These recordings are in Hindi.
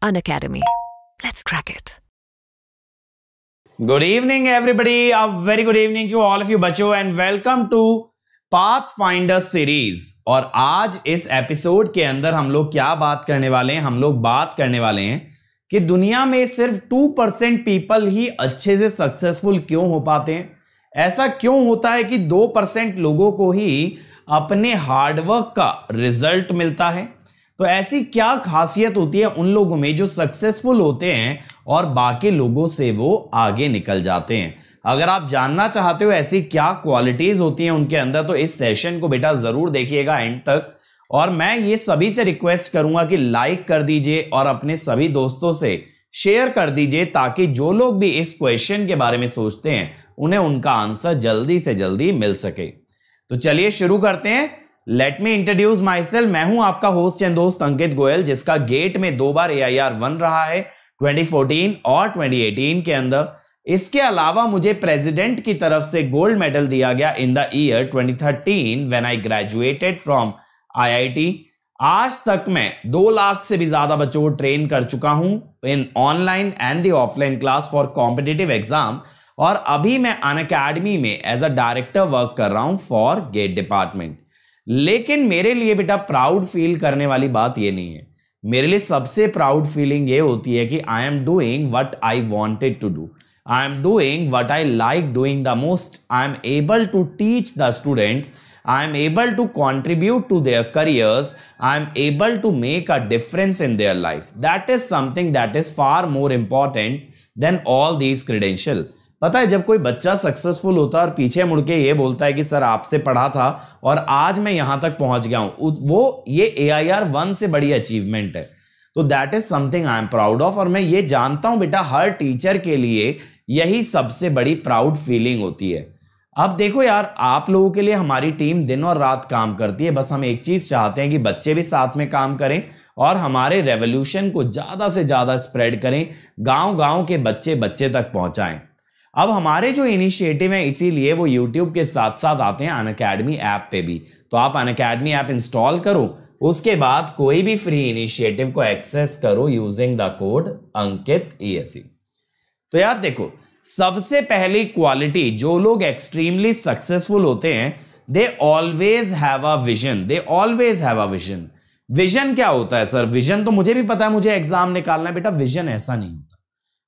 Unacademy. Let's crack it. Good evening everybody, a very good evening to all of you बच्चों and welcome to Pathfinder series। और आज इस एपिसोड के अंदर हम लोग क्या बात करने वाले हैं? हम लोग बात करने वाले हैं कि दुनिया में सिर्फ 2% पीपल ही अच्छे से सक्सेसफुल क्यों हो पाते हैं। ऐसा क्यों होता है कि 2% लोगों को ही अपने हार्डवर्क का रिजल्ट मिलता है? तो ऐसी क्या खासियत होती है उन लोगों में जो सक्सेसफुल होते हैं और बाकी लोगों से वो आगे निकल जाते हैं? अगर आप जानना चाहते हो ऐसी क्या क्वालिटीज होती हैं उनके अंदर, तो इस सेशन को बेटा जरूर देखिएगा एंड तक। और मैं ये सभी से रिक्वेस्ट करूंगा कि लाइक कर दीजिए और अपने सभी दोस्तों से शेयर कर दीजिए, ताकि जो लोग भी इस क्वेश्चन के बारे में सोचते हैं उन्हें उनका आंसर जल्दी से जल्दी मिल सके। तो चलिए शुरू करते हैं। Let me introduce my self. मैं हूं आपका होस्ट एंड दोस्त अंकित गोयल, जिसका गेट में 2 बार AIR 1 रहा है 2014 और 2018 के अंदर। इसके अलावा मुझे प्रेसिडेंट की तरफ से गोल्ड मेडल दिया गया in the year 2013 when I graduated from IIT। आज तक मैं 2 लाख से भी ज्यादा बच्चों को ट्रेन कर चुका हूं in online and the offline class for competitive exam. और अभी मैं अनअकैडमी में एज अ डायरेक्टर वर्क कर रहा हूं फॉर गेट डिपार्टमेंट। लेकिन मेरे लिए बेटा प्राउड फील करने वाली बात ये नहीं है। मेरे लिए सबसे प्राउड फीलिंग ये होती है कि I am doing what I wanted to do, I am doing what I like doing the most, I am able to teach the students, I am able to contribute to their careers, I am able to make a difference in their life. That is something that is far more important than all these credentials. पता है, जब कोई बच्चा सक्सेसफुल होता है और पीछे मुड़ के ये बोलता है कि सर आपसे पढ़ा था और आज मैं यहां तक पहुंच गया हूं, वो ये AIR 1 से बड़ी अचीवमेंट है। तो that is something I am proud of. और मैं ये जानता हूं बेटा हर टीचर के लिए यही सबसे बड़ी प्राउड फीलिंग होती है। अब देखो यार, आप लोगों के लिए हमारी टीम दिन और रात काम करती है। बस हम एक चीज चाहते हैं कि बच्चे भी साथ में काम करें और हमारे रेवोल्यूशन को ज्यादा से ज्यादा स्प्रेड करें, गांव-गांव के बच्चे बच्चे तक पहुंचाएं। अब हमारे जो इनिशिएटिव हैं इसीलिए वो YouTube के साथ साथ आते हैं अनअकैडमी ऐप पे भी। तो आप अनअकैडमी ऐप इंस्टॉल करो, उसके बाद कोई भी फ्री इनिशिएटिव को एक्सेस करो using the code Ankit ESE। तो यार देखो, सबसे पहली क्वालिटी, जो लोग एक्सट्रीमली सक्सेसफुल होते हैं, they always have a vision, they always have a vision. Vision क्या होता है सर? विजन तो मुझे भी पता है, मुझे एग्जाम निकालना है। बेटा विजन ऐसा नहीं होता।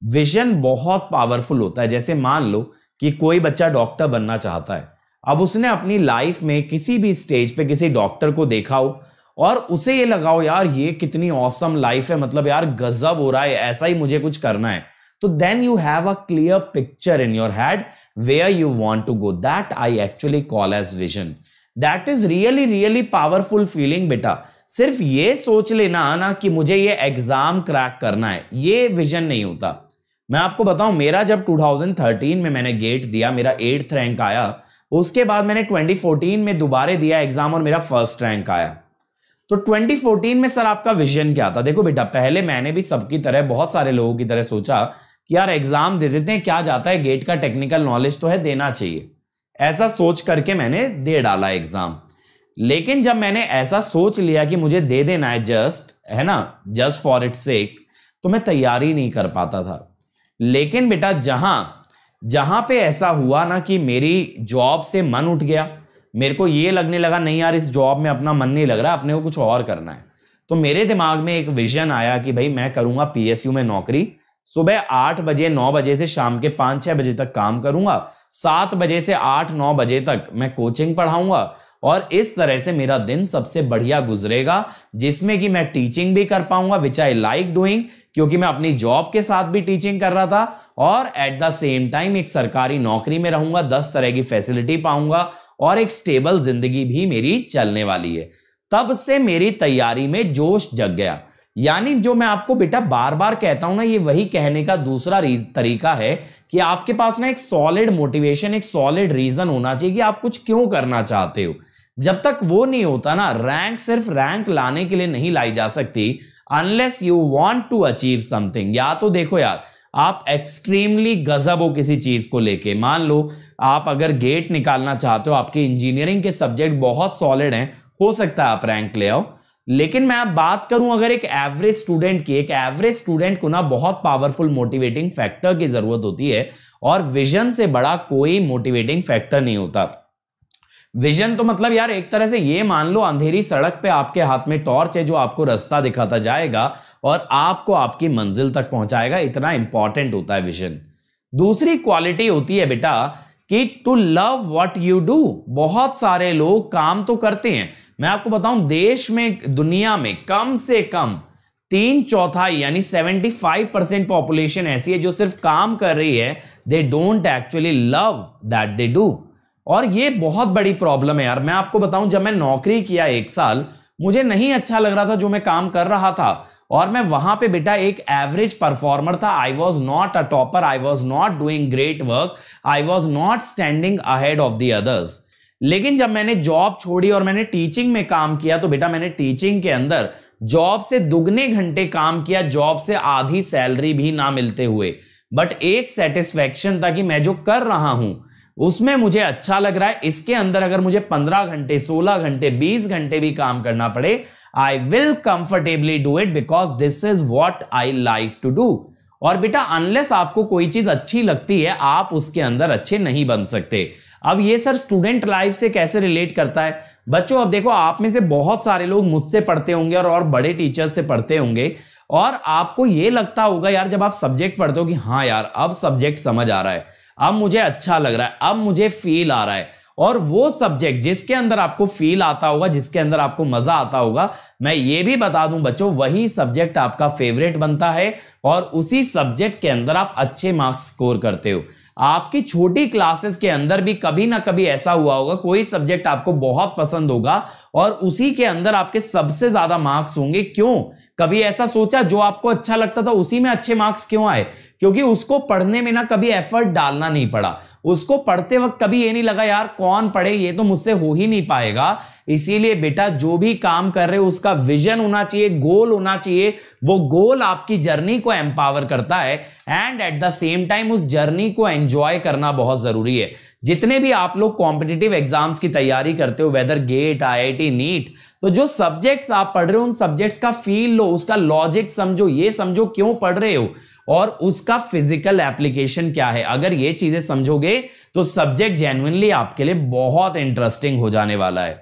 विजन बहुत पावरफुल होता है। जैसे मान लो कि कोई बच्चा डॉक्टर बनना चाहता है। अब उसने अपनी लाइफ में किसी भी स्टेज पे किसी डॉक्टर को देखा हो और उसे ये लगाओ यार ये कितनी ऑसम लाइफ है, मतलब यार गजब हो रहा है, ऐसा ही मुझे कुछ करना है। तो then you have a clear picture in your head where you want to go. That I actually call as vision. That is really powerful feeling बेटा। सिर्फ ये सोच लेना ना कि मुझे ये एग्जाम क्रैक करना है, ये विजन नहीं होता। मैं आपको बताऊं, मेरा जब 2013 में मैंने गेट दिया, मेरा 8th रैंक आया। उसके बाद मैंने 2014 में दोबारा दिया एग्जाम और मेरा 1st रैंक आया। तो 2014 में सर आपका विजन क्या था? देखो बेटा, पहले मैंने भी सबकी तरह, बहुत सारे लोगों की तरह सोचा कि यार एग्जाम दे देते हैं, क्या जाता है, गेट का टेक्निकल नॉलेज तो है, देना चाहिए। ऐसा सोच करके मैंने दे डाला एग्जाम। लेकिन जब मैंने ऐसा सोच लिया कि मुझे दे देना है जस्ट, है ना, जस्ट फॉर इट्स सेक, तो मैं तैयारी नहीं कर पाता था। लेकिन बेटा जहां पे ऐसा हुआ ना कि मेरी जॉब से मन उठ गया, मेरे को ये लगने लगा नहीं यार इस जॉब में अपना मन नहीं लग रहा, अपने को कुछ और करना है, तो मेरे दिमाग में एक विजन आया कि भाई मैं करूंगा PSU में नौकरी। सुबह 8 बजे 9 बजे से शाम के 5-6 बजे तक काम करूंगा, 7 बजे से 8-9 बजे तक मैं कोचिंग पढ़ाऊंगा और इस तरह से मेरा दिन सबसे बढ़िया गुजरेगा, जिसमें कि मैं टीचिंग भी कर पाऊंगा विच आई लाइक डूइंग, क्योंकि मैं अपनी जॉब के साथ भी टीचिंग कर रहा था और एट द सेम टाइम एक सरकारी नौकरी में रहूंगा, 10 तरह की फैसिलिटी पाऊंगा और एक स्टेबल जिंदगी भी मेरी चलने वाली है। तब से मेरी तैयारी में जोश जग गया। यानी जो मैं आपको बेटा बार बार कहता हूं ना, ये वही कहने का दूसरा तरीका है कि आपके पास ना एक सॉलिड मोटिवेशन, एक सॉलिड रीजन होना चाहिए कि आप कुछ क्यों करना चाहते हो। जब तक वो नहीं होता ना, रैंक सिर्फ रैंक लाने के लिए नहीं लाई जा सकती unless you want to achieve something. या तो देखो यार, आप एक्सट्रीमली गजब हो किसी चीज को लेके, मान लो आप अगर गेट निकालना चाहते हो, आपके इंजीनियरिंग के सब्जेक्ट बहुत सॉलिड हैं, हो सकता है आप रैंक ले आओ। लेकिन मैं अब बात करूं अगर एक एवरेज स्टूडेंट की, एक एवरेज स्टूडेंट को ना बहुत पावरफुल मोटिवेटिंग फैक्टर की जरूरत होती है, और विजन से बड़ा कोई मोटिवेटिंग फैक्टर नहीं होता। विजन तो मतलब यार एक तरह से ये मान लो अंधेरी सड़क पे आपके हाथ में टॉर्च है जो आपको रास्ता दिखाता जाएगा और आपको आपकी मंजिल तक पहुंचाएगा, इतना इंपॉर्टेंट होता है विजन। दूसरी क्वालिटी होती है बेटा कि to love what you do. बहुत सारे लोग काम तो करते हैं, मैं आपको बताऊं देश में, दुनिया में कम से कम 3/4 यानी 75% पॉपुलेशन ऐसी है जो सिर्फ काम कर रही है, they don't actually love that they do. और ये बहुत बड़ी प्रॉब्लम है यार। मैं आपको बताऊं जब मैं नौकरी किया 1 साल, मुझे नहीं अच्छा लग रहा था जो मैं काम कर रहा था, और मैं वहां पे बेटा एक एवरेज परफॉर्मर था। I was not a topper, I was not doing great work, I was not standing ahead of the others. लेकिन जब मैंने जॉब छोड़ी और मैंने टीचिंग में काम किया, तो बेटा मैंने टीचिंग के अंदर जॉब से दुगने घंटे काम किया, जॉब से आधी सैलरी भी ना मिलते हुए, बट एक सेटिस्फैक्शन था कि मैं जो कर रहा हूं उसमें मुझे अच्छा लग रहा है। इसके अंदर अगर मुझे 15 घंटे, 16 घंटे, 20 घंटे भी काम करना पड़े, I will comfortably do it because this is what I like to do. और बेटा अनलेस आपको कोई चीज अच्छी लगती है, आप उसके अंदर अच्छे नहीं बन सकते। अब ये सर स्टूडेंट लाइफ से कैसे रिलेट करता है? बच्चों अब देखो, आप में से बहुत सारे लोग मुझसे पढ़ते होंगे और बड़े टीचर्स से पढ़ते होंगे, और आपको ये लगता होगा यार जब आप सब्जेक्ट पढ़ते हो कि हाँ यार अब सब्जेक्ट समझ आ रहा है, अब मुझे अच्छा लग रहा है, अब मुझे फील आ रहा है। और वो सब्जेक्ट जिसके अंदर आपको फील आता होगा, जिसके अंदर आपको मजा आता होगा, मैं ये भी बता दूं बच्चों, वही सब्जेक्ट आपका फेवरेट बनता है और उसी सब्जेक्ट के अंदर आप अच्छे मार्क्स स्कोर करते हो। आपकी छोटी क्लासेस के अंदर भी कभी ना कभी ऐसा हुआ होगा, कोई सब्जेक्ट आपको बहुत पसंद होगा और उसी के अंदर आपके सबसे ज्यादा मार्क्स होंगे। क्यों? कभी ऐसा सोचा जो आपको अच्छा लगता था उसी में अच्छे मार्क्स क्यों आए? क्योंकि उसको पढ़ने में ना कभी एफर्ट डालना नहीं पड़ा, उसको पढ़ते वक्त कभी ये नहीं लगा यार कौन पढ़े, ये तो मुझसे हो ही नहीं पाएगा। इसीलिए बेटा जो भी काम कर रहे हो उसका विजन होना चाहिए, गोल होना चाहिए। वो गोल आपकी जर्नी को एम्पावर करता है and at the same time उस जर्नी को एंजॉय करना बहुत जरूरी है। जितने भी आप लोग कॉम्पिटिटिव एग्जाम्स की तैयारी करते हो, वेदर गेट, IIT, नीट, तो जो सब्जेक्ट्स आप पढ़ रहे हो उन सब्जेक्ट्स का फील लो, उसका लॉजिक समझो, ये समझो क्यों पढ़ रहे हो और उसका फिजिकल एप्लीकेशन क्या है। अगर ये चीजें समझोगे तो सब्जेक्ट जेन्युइनली आपके लिए बहुत इंटरेस्टिंग हो जाने वाला है।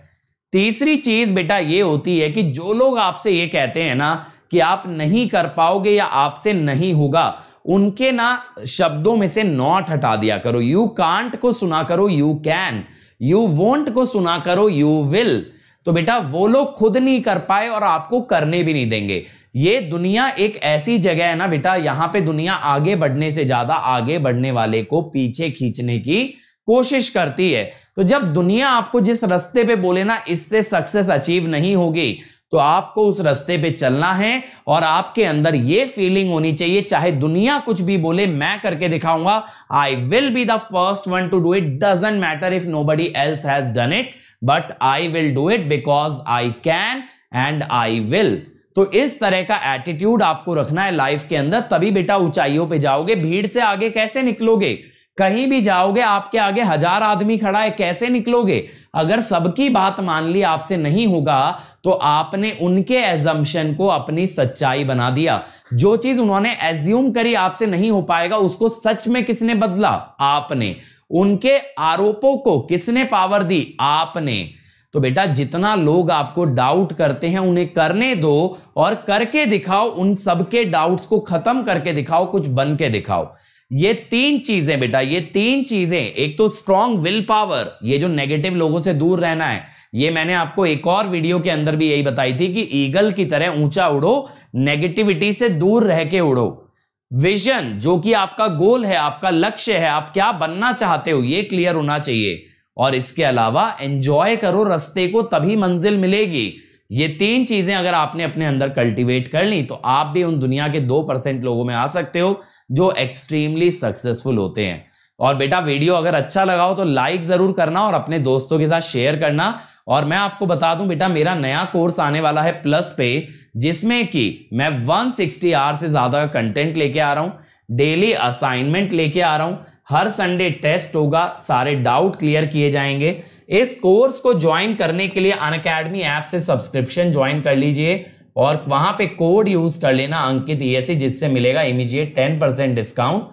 तीसरी चीज बेटा ये होती है कि जो लोग आपसे ये कहते हैं ना कि आप नहीं कर पाओगे या आपसे नहीं होगा, उनके ना शब्दों में से नॉट हटा दिया करो। यू कांट को सुना करो यू कैन, यू वोंट को सुना करो यू विल। तो बेटा वो लोग खुद नहीं कर पाए और आपको करने भी नहीं देंगे। ये दुनिया एक ऐसी जगह है ना बेटा, यहां पे दुनिया आगे बढ़ने से ज्यादा आगे बढ़ने वाले को पीछे खींचने की कोशिश करती है। तो जब दुनिया आपको जिस रास्ते पे बोले ना इससे सक्सेस अचीव नहीं होगी, तो आपको उस रास्ते पे चलना है और आपके अंदर ये फीलिंग होनी चाहिए, चाहे दुनिया कुछ भी बोले मैं करके दिखाऊंगा, I will be the first one two do it, doesn't matter if nobody else has done it, but I will do it because I can and I will. तो इस तरह का एटीट्यूड आपको रखना है लाइफ के अंदर, तभी बेटा ऊंचाइयों पे जाओगे। भीड़ से आगे कैसे निकलोगे? कहीं भी जाओगे आपके आगे 1000 आदमी खड़ा है, कैसे निकलोगे? अगर सबकी बात मान ली आपसे नहीं होगा तो आपने उनके एजम्पशन को अपनी सच्चाई बना दिया। जो चीज उन्होंने एज्यूम करी आपसे नहीं हो पाएगा उसको सच में किसने बदला? आपने। उनके आरोपों को किसने पावर दी? आपने। तो बेटा जितना लोग आपको डाउट करते हैं उन्हें करने दो और करके दिखाओ, उन सबके डाउट्स को खत्म करके दिखाओ, कुछ बन के दिखाओ। ये 3 चीजें बेटा, ये 3 चीजें, एक तो स्ट्रॉन्ग विल पावर, ये जो नेगेटिव लोगों से दूर रहना है, ये मैंने आपको एक और वीडियो के अंदर भी यही बताई थी कि ईगल की तरह ऊंचा उड़ो, नेगेटिविटी से दूर रह के उड़ो। विजन जो कि आपका गोल है, आपका लक्ष्य है, आप क्या बनना चाहते हो, ये क्लियर होना चाहिए। और इसके अलावा एंजॉय करो रास्ते को, तभी मंजिल मिलेगी। ये 3 चीजें अगर आपने अपने अंदर कल्टीवेट कर ली तो आप भी उन दुनिया के 2% लोगों में आ सकते हो जो एक्सट्रीमली सक्सेसफुल होते हैं। और बेटा वीडियो अगर अच्छा लगा हो तो लाइक जरूर करना और अपने दोस्तों के साथ शेयर करना। और मैं आपको बता दूं बेटा मेरा नया कोर्स आने वाला है प्लस पे, जिसमें कि मैं 160 आवर से ज्यादा कंटेंट लेके आ रहा हूं, डेली असाइनमेंट लेके आ रहा हूं, हर संडे टेस्ट होगा, सारे डाउट क्लियर किए जाएंगे। इस कोर्स को ज्वाइन करने के लिए अनअकैडमी ऐप से सब्सक्रिप्शन ज्वाइन कर लीजिए और वहां पे कोड यूज कर लेना अंकित ESE, जिससे मिलेगा इमीडिएट 10% डिस्काउंट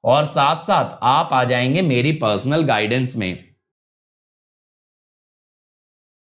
और साथ साथ आप आ जाएंगे मेरी पर्सनल गाइडेंस में।